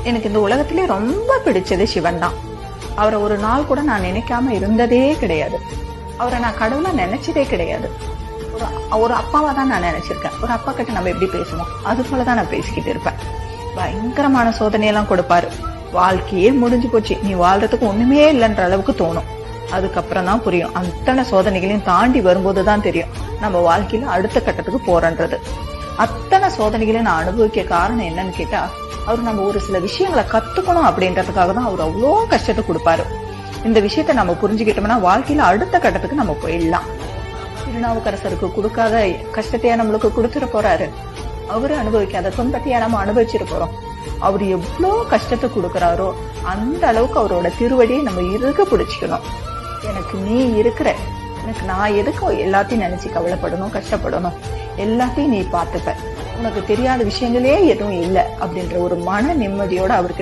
எனக்கு இந்த உலகத்திலே ரொம்ப பிடிச்சது சிவன் தான். அவரை ஒரு நாள் கூட நான் நினைக்காம இருந்ததே கிடையாது. அவரை நான் கடவுளா நினைச்சதே கிடையாது. ஒரு அப்பாவா தான் நான் நினைச்சிருக்கேன். ஒரு அப்பா கிட்ட நம்ம எப்படி பேசுவோம், அது போலதான் நான் பேசிக்கிட்டு இருப்பேன். பயங்கரமான சோதனையெல்லாம் கொடுப்பாரு. வாழ்க்கையே முடிஞ்சு போச்சு, நீ வாழ்றதுக்கு ஒண்ணுமே இல்லைன்ற அளவுக்கு தோணும். அதுக்கப்புறம் தான் புரியும், அத்தனை சோதனைகளையும் தாண்டி வரும்போதுதான் தெரியும் நம்ம வாழ்க்கையில அடுத்த கட்டத்துக்கு போறன்றது. அத்தனை சோதனைகளையும் நான் அனுபவிக்க காரணம் என்னன்னு கேட்டா, அவர் நம்ம ஒரு சில விஷயங்களை கத்துக்கணும் அப்படின்றதுக்காக தான் அவர் அவ்வளோ கஷ்டத்தை கொடுப்பாரு. இந்த விஷயத்த நம்ம புரிஞ்சுக்கிட்டோம்னா வாழ்க்கையில அடுத்த கட்டத்துக்கு நம்ம போயிடலாம். திருநாவுக்கரசருக்கு கொடுக்காத கஷ்டத்தையா நம்மளுக்கு கொடுத்துட போறாரு? அவரு அனுபவிக்காத துன்பத்தையா நம்ம அனுபவிச்சிட போறோம்? அவர் எவ்வளவு கஷ்டத்தை கொடுக்கறாரோ அந்த அளவுக்கு அவரோட திருவடியை நம்ம இருக்க பிடிச்சிக்கணும். எனக்கு நீ இருக்கிற, எனக்கு நான் எதுக்கு எல்லாத்தையும் நினைச்சு கவலைப்படணும், கஷ்டப்படணும்? எல்லாத்தையும் நீ பார்த்துப்ப, உனக்கு தெரியாத விஷயங்களே எதுவும் இல்லை அப்படின்ற ஒரு மன நிம்மதியோட அவருக்கு